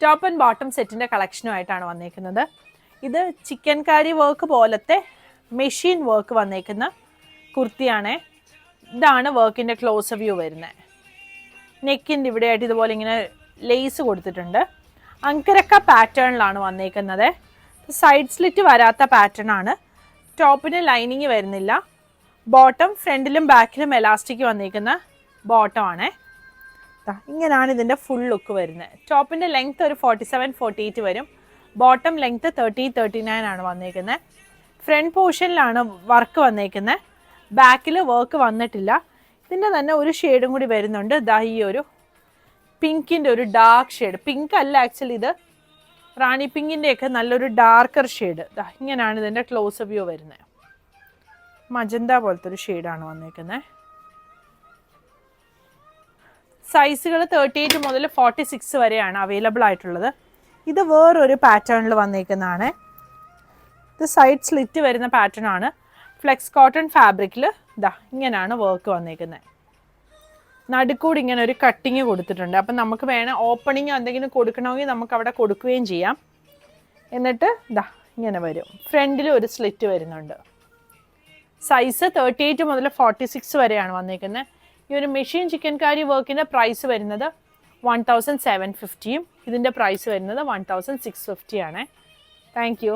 Top and bottom സെറ്റിൻ്റെ കളക്ഷനുമായിട്ടാണ് വന്നേക്കുന്നത്. ഇത് ചിക്കൻ കാരി വർക്ക് പോലത്തെ മെഷീൻ വർക്ക് വന്നേക്കുന്ന കുർത്തിയാണ്. ഇതാണ് വർക്കിൻ്റെ ക്ലോസ് വ്യൂ വരുന്നത്. നെക്കിൻ്റെ ഇവിടെയായിട്ട് ഇതുപോലെ ഇങ്ങനെ ലേസ് കൊടുത്തിട്ടുണ്ട്. അങ്കരക്ക പാറ്റേണിലാണ് വന്നേക്കുന്നത്. സൈഡ് സ്ലിറ്റ് വരാത്ത പാറ്റേൺ ആണ്. ടോപ്പിന് ലൈനിങ് വരുന്നില്ല. ബോട്ടം ഫ്രണ്ടിലും ബാക്കിലും എലാസ്റ്റിക് വന്നേക്കുന്ന ബോട്ടം ആണ്. ഇങ്ങനെയാണ് ഇതിൻ്റെ ഫുൾ ലുക്ക് വരുന്നത്. ടോപ്പിൻ്റെ ലെങ്ത് ഒരു 47-48 വരും. ബോട്ടം ലെങ്ത് 30-39 ആണ് വന്നേക്കുന്നത്. ഫ്രണ്ട് പോർഷനിലാണ് വർക്ക് വന്നേക്കുന്നത്. ബാക്കിൽ വർക്ക് വന്നിട്ടില്ല. ഇതിൻ്റെ തന്നെ ഒരു ഷെയ്ഡും കൂടി വരുന്നുണ്ട്. ഈ ഒരു പിങ്കിൻ്റെ ഒരു ഡാർക്ക് ഷെയ്ഡ്. പിങ്ക് അല്ല ആക്ച്വലി, ഇത് റാണി പിങ്കിൻ്റെയൊക്കെ നല്ലൊരു ഡാർക്കർ ഷെയ്ഡ്. ഇങ്ങനെയാണ് ഇതിൻ്റെ ക്ലോസ് വ്യൂ വരുന്നത്. മജന്ത പോലത്തെ ഒരു ഷെയ്ഡാണ് വന്നേക്കുന്നത്. സൈസുകൾ 38 മുതൽ 46 വരെയാണ് അവൈലബിൾ ആയിട്ടുള്ളത്. ഇത് വേറൊരു പാറ്റേണിൽ വന്നേക്കുന്നതാണ്. ഇത് സൈഡ് സ്ലിറ്റ് വരുന്ന പാറ്റേൺ ആണ്. ഫ്ലെക്സ് കോട്ടൺ ഫാബ്രിക്കിൽ ഇങ്ങനെയാണ് വർക്ക് വന്നേക്കുന്നത്. നടുക്കൂടി ഇങ്ങനെ ഒരു കട്ടിങ് കൊടുത്തിട്ടുണ്ട്. അപ്പം നമുക്ക് വേണം ഓപ്പണിങ് എന്തെങ്കിലും കൊടുക്കണമെങ്കിൽ നമുക്ക് അവിടെ കൊടുക്കുകയും ചെയ്യാം. എന്നിട്ട് ഇങ്ങനെ വരും. ഫ്രണ്ടിൽ ഒരു സ്ലിറ്റ് വരുന്നുണ്ട്. സൈസ് 38 മുതൽ 46 വരെയാണ് വന്നേക്കുന്നത്. ഈ ഒരു മെഷീൻ ചിക്കൻ കാരി വർക്കിൻ്റെ പ്രൈസ് വരുന്നത് 1750. ഇതിൻ്റെ പ്രൈസ് വരുന്നത് 1650 ആണ്. Thank you.